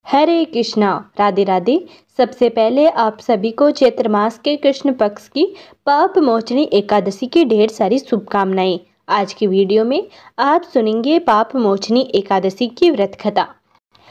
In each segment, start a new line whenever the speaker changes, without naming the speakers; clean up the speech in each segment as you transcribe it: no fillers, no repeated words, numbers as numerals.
हरे कृष्णा, राधे राधे। सबसे पहले आप सभी को चैत्र मास के कृष्ण पक्ष की पाप मोचनी एकादशी की ढेर सारी शुभकामनाएं। आज की वीडियो में आप सुनेंगे पाप मोचनी एकादशी की व्रत कथा।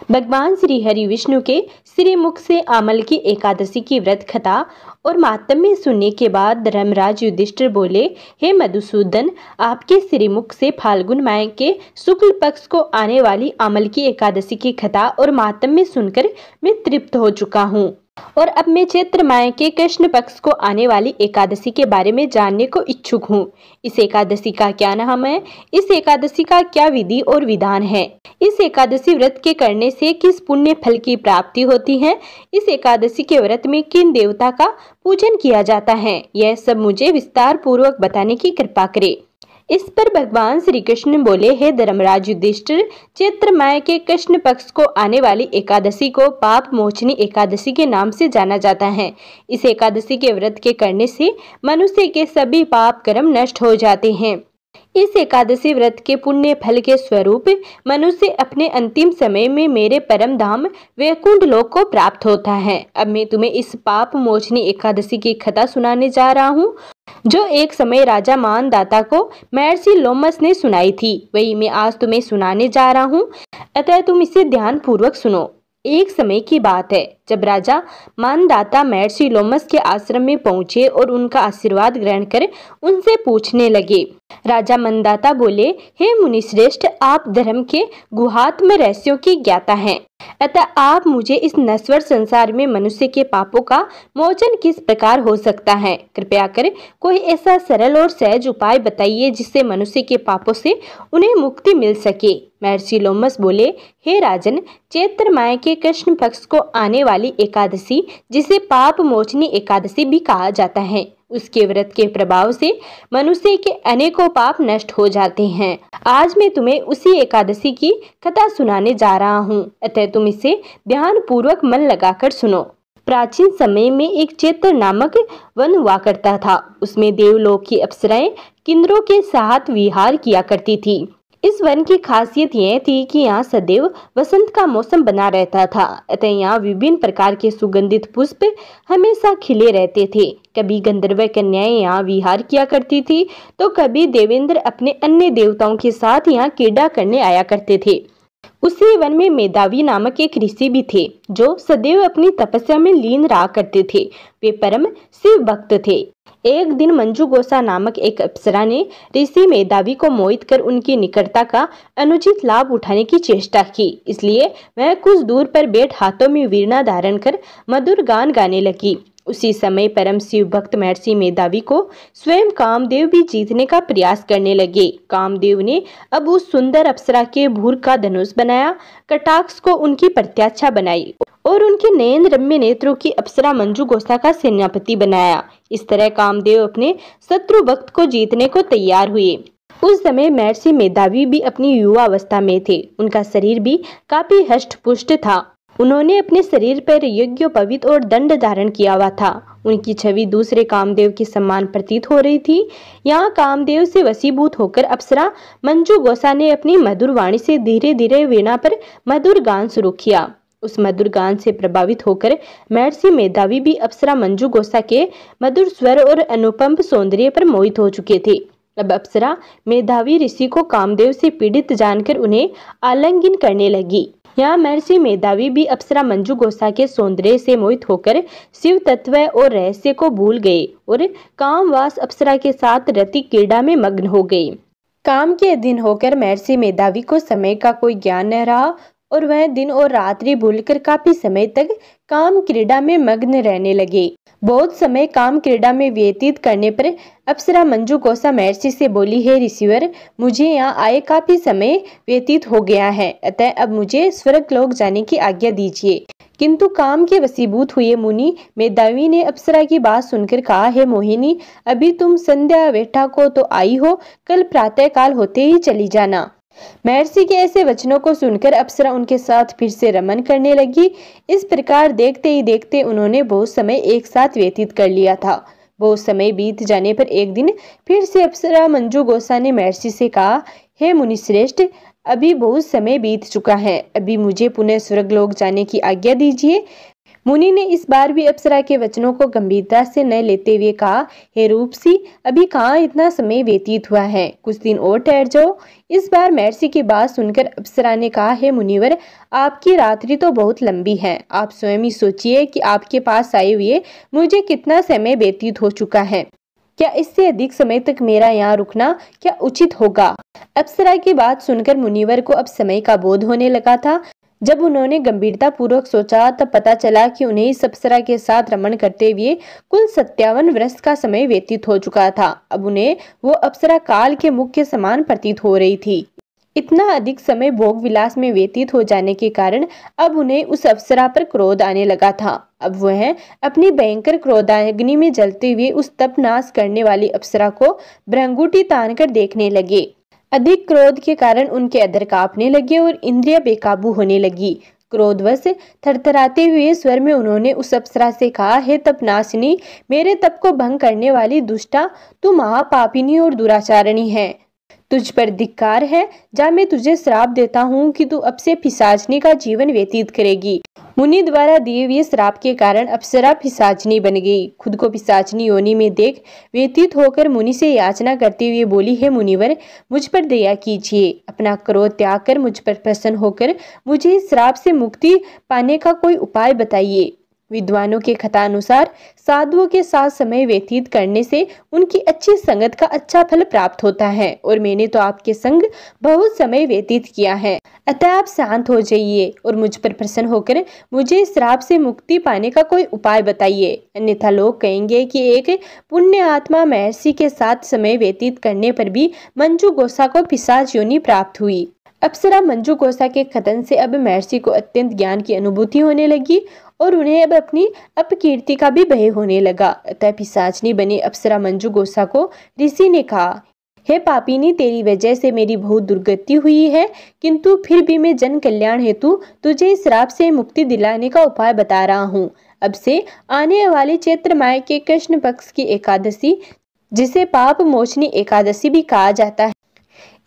भगवान श्री हरि विष्णु के श्रीमुख से आमल की एकादशी की व्रत कथा और मातम्य सुनने के बाद धर्मराज युधिष्ठिर बोले, हे मधुसूदन, आपके श्रीमुख से फाल्गुन माह के शुक्ल पक्ष को आने वाली आमल की एकादशी की कथा और मातम्य सुनकर मैं तृप्त हो चुका हूँ और अब मैं चैत्र माह के कृष्ण पक्ष को आने वाली एकादशी के बारे में जानने को इच्छुक हूँ। इस एकादशी का क्या नाम है, इस एकादशी का क्या विधि और विधान है, इस एकादशी व्रत के करने से किस पुण्य फल की प्राप्ति होती है, इस एकादशी के व्रत में किन देवता का पूजन किया जाता है, यह सब मुझे विस्तार पूर्वक बताने की कृपा करे। इस पर भगवान श्री कृष्ण बोले, हे धर्मराज युधिष्ठिर, चैत्र माह के कृष्ण पक्ष को आने वाली एकादशी को पाप मोचनी एकादशी के नाम से जाना जाता है। इस एकादशी के व्रत के करने से मनुष्य के सभी पाप कर्म नष्ट हो जाते हैं। इस एकादशी व्रत के पुण्य फल के स्वरूप मनुष्य अपने अंतिम समय में मेरे परम धाम वैकुंठ लोक को प्राप्त होता है। अब मैं तुम्हें इस पाप मोचनी एकादशी की कथा सुनाने जा रहा हूँ, जो एक समय राजा मानदाता को महर्षि लोमस ने सुनाई थी, वही मैं आज तुम्हें सुनाने जा रहा हूँ। अतः तुम इसे ध्यान पूर्वक सुनो। एक समय की बात है, जब राजा मानदाता महर्षि लोमस के आश्रम में पहुंचे और उनका आशीर्वाद ग्रहण कर उनसे पूछने लगे। राजा मानदाता बोले, हे मुनिश्रेष्ठ, आप धर्म के गुहात्म रहस्यों की ज्ञाता हैं, अतः आप मुझे इस नश्वर संसार में मनुष्य के पापों का मोचन किस प्रकार हो सकता है, कृपया कर कोई ऐसा सरल और सहज उपाय बताइए जिससे मनुष्य के पापों से उन्हें मुक्ति मिल सके। महर्षि लोमस बोले, हे राजन, चैत्र माह के कृष्ण पक्ष को आने वाली एकादशी, जिसे पाप मोचनी एकादशी भी कहा जाता है, उसके व्रत के प्रभाव से मनुष्य के अनेकों पाप नष्ट हो जाते हैं। आज मैं तुम्हें उसी एकादशी की कथा सुनाने जा रहा हूँ, अतः तुम इसे ध्यान पूर्वक मन लगाकर सुनो। प्राचीन समय में एक चैत्र नामक वन हुआ करता था। उसमें देवलोक की अप्सराएं किन्नरों के साथ विहार किया करती थी। इस वन की खासियत यह थी कि यहाँ सदैव वसंत का मौसम बना रहता था, अतः यहाँ विभिन्न प्रकार के सुगंधित पुष्प हमेशा खिले रहते थे। कभी गंधर्व कन्याएं यहाँ विहार किया करती थी, तो कभी देवेंद्र अपने अन्य देवताओं के साथ यहाँ क्रीड़ा करने आया करते थे। उसी वन में मेधावी नामक एक ऋषि भी थे, जो सदैव अपनी तपस्या में लीन रहा करते थे। वे परम शिव भक्त थे। एक दिन मंजुगोसा नामक एक अप्सरा ने ऋषि मेधावी को मोहित कर उनकी निकटता का अनुचित लाभ उठाने की चेष्टा की, इसलिए वह कुछ दूर पर बैठ हाथों में वीणा धारण कर मधुर गान गाने लगी। उसी समय परम शिव भक्त महर्षि मेधावी को स्वयं कामदेव भी जीतने का प्रयास करने लगे। कामदेव ने अब उस सुंदर अप्सरा के भूर का धनुष बनाया, कटाक्ष को उनकी प्रत्याशा बनाई और उनके नयन रम्य नेत्रों की अप्सरा मंजुगोसा का सेनापति बनाया। इस तरह कामदेव अपने शत्रु भक्त को जीतने को तैयार हुए। उस समय महर्षि मेधावी भी अपनी युवा अवस्था में थे। उनका शरीर भी काफी हष्ट पुष्ट था। उन्होंने अपने शरीर पर यज्ञोपवीत और दंड धारण किया हुआ था। उनकी छवि दूसरे कामदेव के समान प्रतीत हो रही थी। यहाँ कामदेव से वशीभूत होकर अप्सरा मंजुगोसा ने अपनी मधुर वाणी से धीरे धीरे वीणा पर मधुर गान शुरू किया। उस मधुर गान से प्रभावित होकर महर्षि मेधावी भी अप्सरा मंजुगोसा के मधुर स्वर और अनुपम सौंदर्य पर मोहित हो चुके थे। अब अप्सरा मेधावी ऋषि को कामदेव से पीड़ित जानकर उन्हें आलिंगन करने लगी। यहाँ महर्षि मेधावी भी अप्सरा मंजुगोसा के सौंदर्य से मोहित होकर शिव तत्व और रहस्य को भूल गए और कामवास अप्सरा के साथ रति क्रीड़ा में मग्न हो गए। काम के अधीन होकर महर्षि मेधावी को समय का कोई ज्ञान न रहा और वह दिन और रात्रि भूलकर काफी समय तक काम क्रीड़ा में मग्न रहने लगे। बहुत समय काम क्रीड़ा में व्यतीत करने पर अप्सरा मंजुगोसा महर्षि से बोली, हे ऋषिवर, मुझे यहाँ आए काफी समय व्यतीत हो गया है, अतः अब मुझे स्वर्गलोक जाने की आज्ञा दीजिए। किंतु काम के वशीभूत हुए मुनि मेधावी ने अप्सरा की बात सुनकर कहा, हे मोहिनी, अभी तुम संध्या वेठा को तो आई हो, कल प्रातः काल होते ही चली जाना। महर्षि के ऐसे वचनों को सुनकर अप्सरा उनके साथ फिर से रमन करने लगी। इस प्रकार देखते ही देखते उन्होंने बहुत समय एक साथ व्यतीत कर लिया था। बहुत समय बीत जाने पर एक दिन फिर से अप्सरा मंजुगोसा ने महर्षि से कहा, हे मुनिश्रेष्ठ, अभी बहुत समय बीत चुका है, अभी मुझे पुनः स्वर्गलोक जाने की आज्ञा दीजिए। मुनि ने इस बार भी अप्सरा के वचनों को गंभीरता से न लेते हुए कहा, हे रूपसी, अभी कहाँ इतना समय व्यतीत हुआ है, कुछ दिन और ठहर जाओ। इस बार महर्षि की बात सुनकर अप्सरा ने कहा, हे मुनिवर, आपकी रात्रि तो बहुत लंबी है, आप स्वयं ही सोचिए कि आपके पास आए हुए मुझे कितना समय व्यतीत हो चुका है। क्या इससे अधिक समय तक मेरा यहाँ रुकना क्या उचित होगा? अप्सरा की बात सुनकर मुनिवर को अब समय का बोध होने लगा था। जब उन्होंने गंभीरता पूर्वक सोचा तब पता चला कि उन्हें इस अप्सरा के साथ रमण करते हुए कुल 57 वर्ष का समय व्यतीत हो चुका था। अब उन्हें वो अप्सरा काल के मुख के समान प्रतीत हो रही थी। इतना अधिक समय भोग विलास में व्यतीत हो जाने के कारण अब उन्हें उस अप्सरा पर क्रोध आने लगा था। अब वह अपनी भयंकर क्रोधाग्नि में जलते हुए उस तपनाश करने वाली अप्सरा को भ्रंगुटी तानकर देखने लगे। अधिक क्रोध के कारण उनके अधर कांपने लगे और इंद्रियां बेकाबू होने लगी। क्रोधवश थरथराते हुए स्वर में उन्होंने उस अप्सरा से कहा, हे तपनाशिनी, मेरे तप को भंग करने वाली दुष्टा, तू महापापिनी और दुराचारिणी है। तुझ पर धिक्कार है। जा, मैं तुझे श्राप देता हूँ कि तू अब से पिशाचनी का जीवन व्यतीत करेगी। मुनि द्वारा दिए हुए श्राप के कारण अप्सरा पिशाचनी बन गई। खुद को पिशाचनी योनि में देख व्यतीत होकर मुनि से याचना करते हुए बोली, हे मुनिवर, मुझ पर दया कीजिए, अपना क्रोध त्याग कर मुझ पर प्रसन्न होकर मुझे इस श्राप से मुक्ति पाने का कोई उपाय बताइए। विद्वानों के कथानुसार साधुओं के साथ समय व्यतीत करने से उनकी अच्छी संगत का अच्छा फल प्राप्त होता है और मैंने तो आपके संग बहुत समय व्यतीत किया है, अतः आप शांत हो जाइए और मुझ पर प्रसन्न होकर मुझे इस श्राप से मुक्ति पाने का कोई उपाय बताइए, अन्यथा लोग कहेंगे कि एक पुण्य आत्मा महर्षि के साथ समय व्यतीत करने पर भी मंजू गोसा को पिशाच योनि प्राप्त हुई। अप्सरा मंजू गोसा के कथन से अब महर्षि को अत्यंत ज्ञान की अनुभूति होने लगी और उन्हें अब अपनी अपकीर्ति का भी भय होने लगा। अतः पिशाचनी बनी अप्सरा मंजू गोसा को ऋषि ने कहा, हे पापिनी, तेरी वजह से मेरी बहुत दुर्गति हुई है, किंतु फिर भी मैं जन कल्याण हेतु तुझे इस श्राप से मुक्ति दिलाने का उपाय बता रहा हूँ। अब से आने वाली चैत्र माह के कृष्ण पक्ष की एकादशी, जिसे पाप मोचनी एकादशी भी कहा जाता है,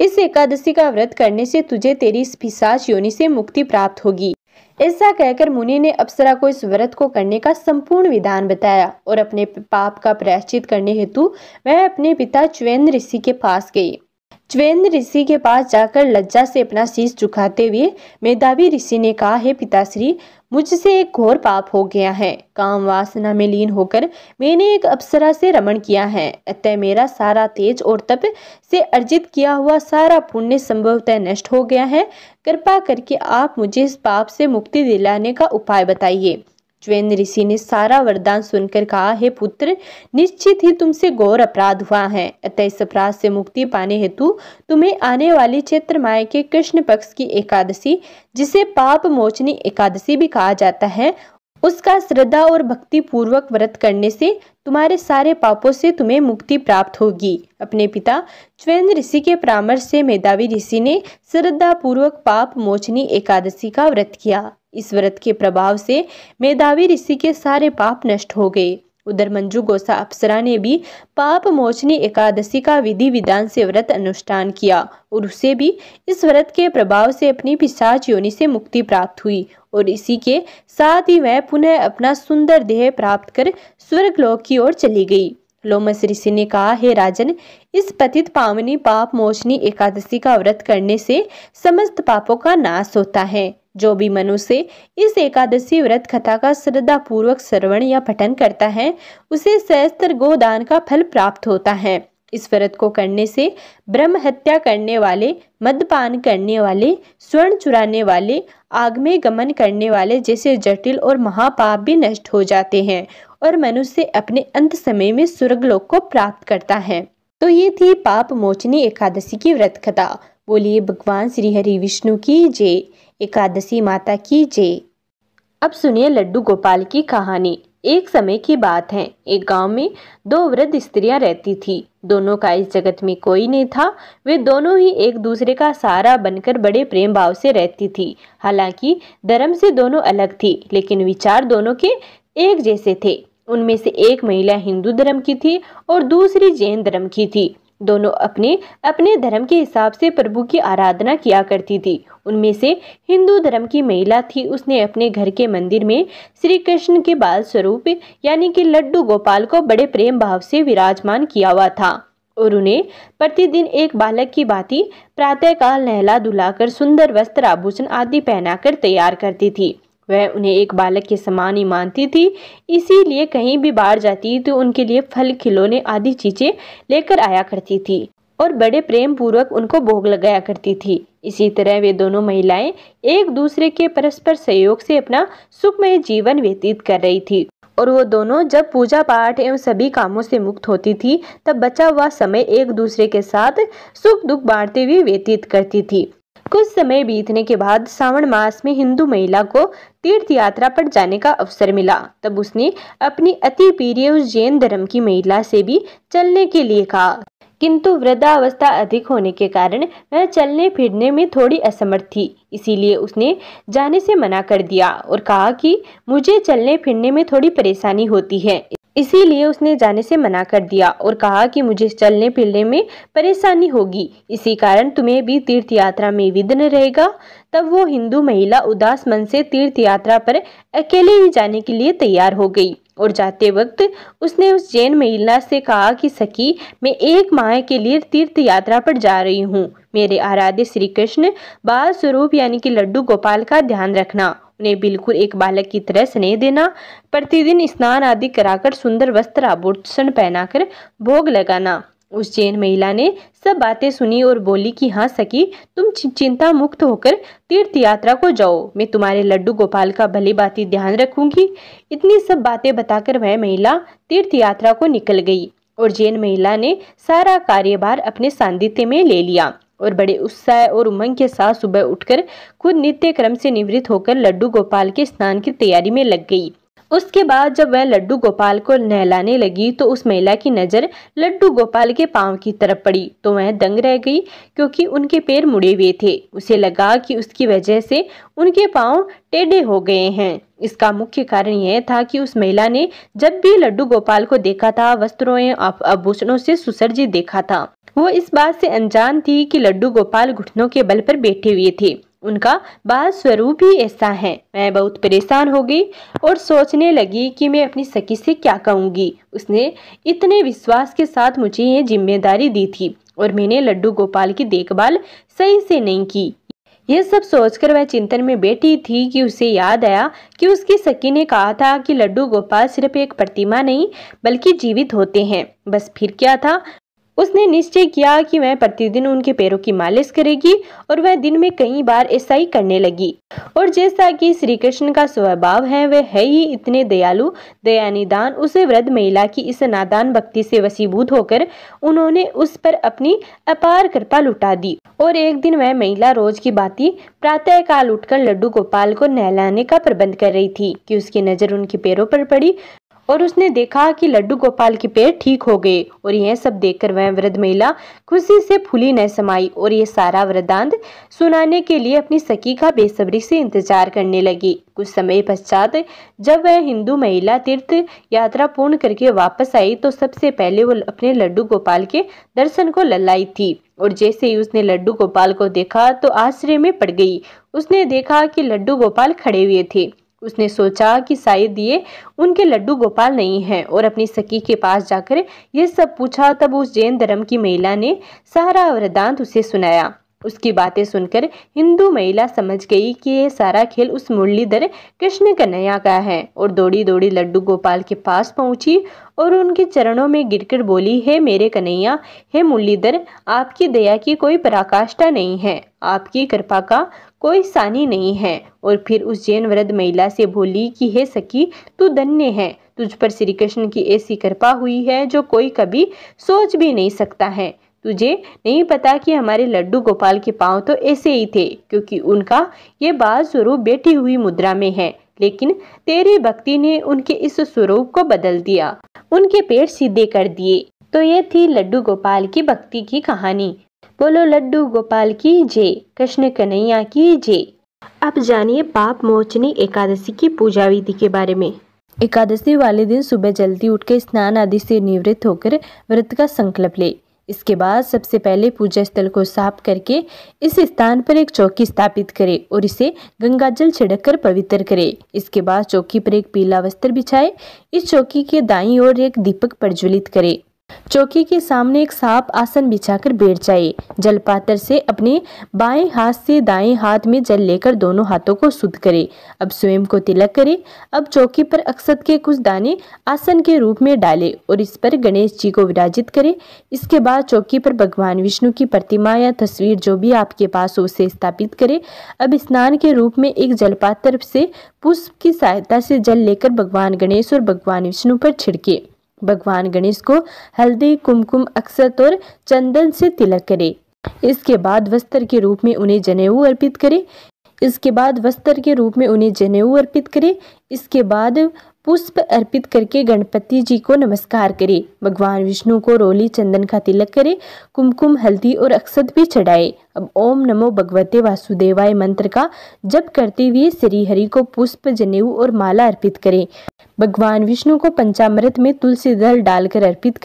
इस एकादशी का व्रत करने से तुझे तेरी इस पिशाच योनि से मुक्ति प्राप्त होगी। ऐसा कहकर मुनि ने अप्सरा को इस व्रत को करने का संपूर्ण विधान बताया और अपने पाप का प्रायश्चित करने हेतु वह अपने पिता च्वेन्द्र ऋषि के पास गई। च्वेन्द्र ऋषि के पास जाकर लज्जा से अपना शीश झुकाते हुए मेधावी ऋषि ने कहा, हे पिताश्री, मुझसे एक घोर पाप हो गया है। काम वासना में लीन होकर मैंने एक अप्सरा से रमण किया है, अतः मेरा सारा तेज और तप से अर्जित किया हुआ सारा पुण्य संभवतः नष्ट हो गया है। कृपा करके आप मुझे इस पाप से मुक्ति दिलाने का उपाय बताइए। च्वेन्द्र ऋषि ने सारा वरदान सुनकर कहा, हे पुत्र, निश्चित ही तुमसे घोर अपराध हुआ है, अतः इस अपराध से मुक्ति पाने हेतु तुम्हें आने वाली चैत्र माह के कृष्ण पक्ष की एकादशी, जिसे पाप मोचनी एकादशी भी कहा जाता है, उसका श्रद्धा और भक्ति पूर्वक व्रत करने से तुम्हारे सारे पापों से तुम्हें मुक्ति प्राप्त होगी। अपने पिता च्वेन्द्र ऋषि के परामर्श से मेधावी ऋषि ने श्रद्धा पूर्वक पाप मोचनी एकादशी का व्रत किया। इस व्रत के प्रभाव से मेधावी ऋषि के सारे पाप नष्ट हो गए। उधर मंजू गोसा अप्सरा ने भी पाप मोचनी एकादशी का विधि विधान से व्रत अनुष्ठान किया और उसे भी इस व्रत के प्रभाव से अपनी पिशाच योनि से मुक्ति प्राप्त हुई और इसी के साथ ही वह पुनः अपना सुंदर देह प्राप्त कर स्वर्गलोक की ओर चली गई। लोमस ऋषि ने कहा, हे राजन, इस पतित पावनी पाप मोचनी एकादशी का व्रत करने से समस्त पापों का नाश होता है। जो भी मनुष्य इस एकादशी व्रत कथा का श्रद्धा पूर्वक श्रवण या पठन करता है, उसे सहस्त्र गोदान का फल प्राप्त होता है। इस व्रत को करने से ब्रह्म हत्या करने वाले, मद्यपान करने वाले, स्वर्ण चुराने वाले, आग में गमन करने वाले जैसे जटिल और महापाप भी नष्ट हो जाते हैं और मनुष्य अपने अंत समय में स्वर्गलोक को प्राप्त करता है। तो ये थी पाप मोचनी एकादशी की व्रत कथा। बोलिए भगवान श्री हरि विष्णु की जय, एकादशी माता की जय। अब सुनिए लड्डू गोपाल की कहानी। एक समय की बात है, एक गांव में दो वृद्ध स्त्रियां रहती थी। दोनों का इस जगत में कोई नहीं था। वे दोनों ही एक दूसरे का सहारा बनकर बड़े प्रेम भाव से रहती थी। हालांकि धर्म से दोनों अलग थी, लेकिन विचार दोनों के एक जैसे थे। उनमें से एक महिला हिंदू धर्म की थी और दूसरी जैन धर्म की थी। दोनों अपने अपने धर्म के हिसाब से प्रभु की आराधना किया करती थी। उनमें से हिंदू धर्म की महिला थी, उसने अपने घर के मंदिर में श्री कृष्ण के बाल स्वरूप यानी कि लड्डू गोपाल को बड़े प्रेम भाव से विराजमान किया हुआ था और उन्हें प्रतिदिन एक बालक की भांति प्रातःकाल नहला धुलाकर सुंदर वस्त्र आभूषण आदि पहनाकर तैयार करती थी। वह उन्हें एक बालक के समान ही मानती थी, इसीलिए कहीं भी बाहर जाती तो उनके लिए फल खिलौने आदि चीजें लेकर आया करती थी और बड़े प्रेम पूर्वक उनको भोग लगाया करती थी। इसी तरह वे दोनों महिलाएं एक दूसरे के परस्पर सहयोग से अपना सुखमय जीवन व्यतीत कर रही थी और वो दोनों जब पूजा पाठ एवं सभी कामों से मुक्त होती थी तब बचा हुआ समय एक दूसरे के साथ सुख दुख बांटते हुए व्यतीत करती थी। कुछ समय बीतने के बाद श्रावण मास में हिंदू महिला को तीर्थ यात्रा पर जाने का अवसर मिला। तब उसने अपनी अति प्रिय उस जैन धर्म की महिला से भी चलने के लिए कहा, किंतु वृद्धावस्था अधिक होने के कारण वह चलने फिरने में थोड़ी असमर्थ थी, इसीलिए उसने जाने से मना कर दिया और कहा कि मुझे चलने फिरने में थोड़ी परेशानी होती है। इसीलिए उसने जाने से मना कर दिया और कहा कि मुझे चलने फिरने में परेशानी होगी, इसी कारण तुम्हें भी तीर्थ यात्रा में विघ्न रहेगा। तब वो हिंदू महिला उदास मन से तीर्थ यात्रा पर अकेले ही जाने के लिए तैयार हो गई और जाते वक्त उसने उस जैन महिला से कहा कि सखी, मैं 1 माह के लिए तीर्थ यात्रा पर जा रही हूँ। मेरे आराध्य श्री कृष्ण बाल स्वरूप यानी कि लड्डू गोपाल का ध्यान रखना, उन्हें बिल्कुल एक बालक की तरह स्नेह देना, प्रतिदिन स्नान आदि कराकर सुंदर वस्त्र आभूषण पहनाकर भोग लगाना। उस जैन महिला ने सब बातें सुनी और बोली कि हाँ सखी, तुम चिंता मुक्त होकर तीर्थ यात्रा को जाओ, मैं तुम्हारे लड्डू गोपाल का भली भांति ध्यान रखूंगी। इतनी सब बातें बताकर वह महिला तीर्थ यात्रा को निकल गई और जैन महिला ने सारा कार्यभार अपने सानिध्य में ले लिया और बड़े उत्साह और उमंग के साथ सुबह उठकर खुद नित्य क्रम से निवृत्त होकर लड्डू गोपाल के स्नान की तैयारी में लग गई। उसके बाद जब वह लड्डू गोपाल को नहलाने लगी तो उस महिला की नजर लड्डू गोपाल के पांव की तरफ पड़ी तो वह दंग रह गई, क्योंकि उनके पैर मुड़े हुए थे। उसे लगा कि उसकी वजह से उनके पांव टेढ़े हो गए हैं। इसका मुख्य कारण यह था कि उस महिला ने जब भी लड्डू गोपाल को देखा था वस्त्रों एवं आभूषणों से सुसज्जित देखा था। वो इस बात से अनजान थी कि लड्डू गोपाल घुटनों के बल पर बैठे हुए थे, उनका बाल स्वरूप ही ऐसा है। मैं बहुत परेशान हो गई और सोचने लगी कि मैं अपनी सखी से क्या कहूँगी। उसने इतने विश्वास के साथ मुझे ये जिम्मेदारी दी थी और मैंने लड्डू गोपाल की देखभाल सही से नहीं की। यह सब सोचकर वह चिंतन में बैठी थी कि उसे याद आया कि उसकी सखी ने कहा था कि लड्डू गोपाल सिर्फ एक प्रतिमा नहीं बल्कि जीवित होते हैं। बस फिर क्या था, उसने निश्चय किया कि वह प्रतिदिन उनके पैरों की मालिश करेगी और वह दिन में कई बार ऐसा ही करने लगी। और जैसा कि श्री कृष्ण का स्वभाव है, वह है ही इतने दयालु दयानिदान, उसे वृद्ध महिला की इस नादान भक्ति से वशीभूत होकर उन्होंने उस पर अपनी अपार कृपा लुटा दी। और एक दिन वह महिला रोज की भांति प्रातः काल उठकर लड्डू गोपाल को नहलाने का प्रबंध कर रही थी कि उसकी नजर उनके पैरों पर पड़ी और उसने देखा कि लड्डू गोपाल के पैर ठीक हो गए। और यह सब देखकर वह वृद्ध महिला खुशी से फूली न समाई और ये सारा वृतांत सुनाने के लिए अपनी सखी का बेसब्री से इंतजार करने लगी। कुछ समय पश्चात जब वह हिंदू महिला तीर्थ यात्रा पूर्ण करके वापस आई तो सबसे पहले वो अपने लड्डू गोपाल के दर्शन को लल्लाई थी और जैसे ही उसने लड्डू गोपाल को देखा तो आश्चर्य में पड़ गई। उसने देखा कि लड्डू गोपाल खड़े हुए थे। उसने सोचा कि शायद ये उनके लड्डू गोपाल नहीं हैं और अपनी सखी के पास जाकर ये सब पूछा। तब उस जैन धर्म की महिला ने सारा वृतांत उसे सुनाया। उसकी बातें सुनकर हिंदू महिला समझ गई कि ये सारा खेल उस मुरलीधर कृष्ण कन्हैया का है और दौड़ी दौड़ी लड्डू गोपाल के पास पहुंची और उनके चरणों में गिरकर बोली, हे मेरे कन्हैया, हे मुरलीधर, आपकी दया की कोई पराकाष्ठा नहीं है, आपकी कृपा का कोई सानी नहीं है। और फिर उस जैन वृद्ध महिला से बोली कि हे सखी, तू धन्य है, तुझ पर श्री कृष्ण की ऐसी कृपा हुई है जो कोई कभी सोच भी नहीं सकता है। तुझे नहीं पता कि हमारे लड्डू गोपाल के पांव तो ऐसे ही थे, क्योंकि उनका ये बाल स्वरूप बैठी हुई मुद्रा में है, लेकिन तेरी भक्ति ने उनके इस स्वरूप को बदल दिया, उनके पैर सीधे कर दिए। तो ये थी लड्डू गोपाल की भक्ति की कहानी। बोलो लड्डू गोपाल की जय, कृष्ण कन्हैया की जय। अब जानिए पाप मोचनी एकादशी की पूजा विधि के बारे में। एकादशी वाले दिन सुबह जल्दी उठकर स्नान आदि से निवृत्त होकर व्रत का संकल्प ले। इसके बाद सबसे पहले पूजा स्थल को साफ करके इस स्थान पर एक चौकी स्थापित करें और इसे गंगाजल छिड़ककर पवित्र करें। इसके बाद चौकी पर एक पीला वस्त्र बिछाए। इस चौकी के दाईं ओर एक दीपक प्रज्वलित करें। चौकी के सामने एक साफ आसन बिछाकर बैठ जाए। जलपात्र से अपने बाएं हाथ से दाएं हाथ में जल लेकर दोनों हाथों को शुद्ध करें। अब स्वयं को तिलक करें। अब चौकी पर अक्षत के कुछ दाने आसन के रूप में डालें और इस पर गणेश जी को विराजित करें। इसके बाद चौकी पर भगवान विष्णु की प्रतिमा या तस्वीर जो भी आपके पास हो उसे स्थापित करें। अब स्नान के रूप में एक जलपात्र से पुष्प की सहायता से जल लेकर भगवान गणेश और भगवान विष्णु पर छिड़के। भगवान गणेश को हल्दी, कुमकुम, अक्षत और चंदन से तिलक करें। इसके बाद वस्त्र के रूप में उन्हें जनेऊ अर्पित करें। इसके बाद पुष्प अर्पित करके गणपति जी को नमस्कार करें। भगवान विष्णु को रोली चंदन का तिलक करें। कुमकुम, हल्दी और अक्षत भी चढ़ाए। अब ओम नमो भगवते वासुदेवाय मंत्र का जप करते हुए श्री हरि को पुष्प, जनेऊ और माला अर्पित करें। भगवान विष्णु को पंचामृत में तुलसी दल डालकर अर्पित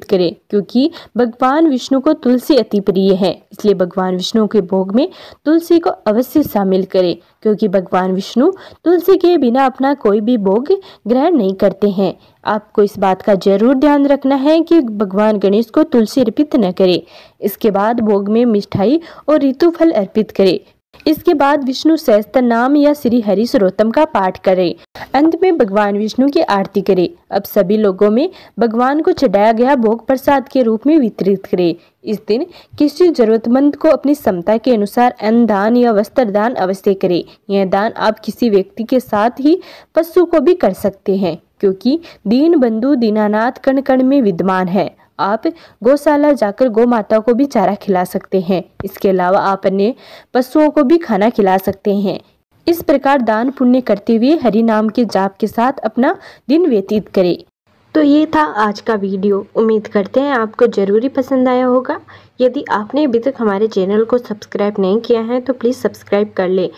करें। क्योंकि भगवान विष्णु को तुलसी अति प्रिय है, इसलिए भगवान विष्णु के भोग में तुलसी को अवश्य शामिल करें, क्योंकि भगवान विष्णु तुलसी के बिना अपना कोई भी भोग ग्रहण नहीं करते हैं। आपको इस बात का जरूर ध्यान रखना है कि भगवान गणेश को तुलसी अर्पित न करें। इसके बाद भोग में मिठाई और ऋतु फल अर्पित करें। इसके बाद विष्णु सहस्त्र नाम या श्री हरि सर्वोत्तम का पाठ करें। अंत में भगवान विष्णु की आरती करें। अब सभी लोगों में भगवान को चढ़ाया गया भोग प्रसाद के रूप में वितरित करें। इस दिन किसी जरूरतमंद को अपनी क्षमता के अनुसार अन्न दान या वस्त्र दान अवश्य करें। यह दान आप किसी व्यक्ति के साथ ही पशु को भी कर सकते हैं, क्योंकि दीन बंधु दीनानाथ कण कण में विद्यमान है। आप गौशाला जाकर गौ माता को भी चारा खिला सकते हैं। इसके अलावा आप अन्य पशुओं को भी खाना खिला सकते हैं। इस प्रकार दान पुण्य करते हुए हरि नाम के जाप के साथ अपना दिन व्यतीत करें। तो ये था आज का वीडियो। उम्मीद करते हैं आपको जरूरी पसंद आया होगा। यदि आपने अभी तक हमारे चैनल को सब्सक्राइब नहीं किया है तो प्लीज़ सब्सक्राइब कर ले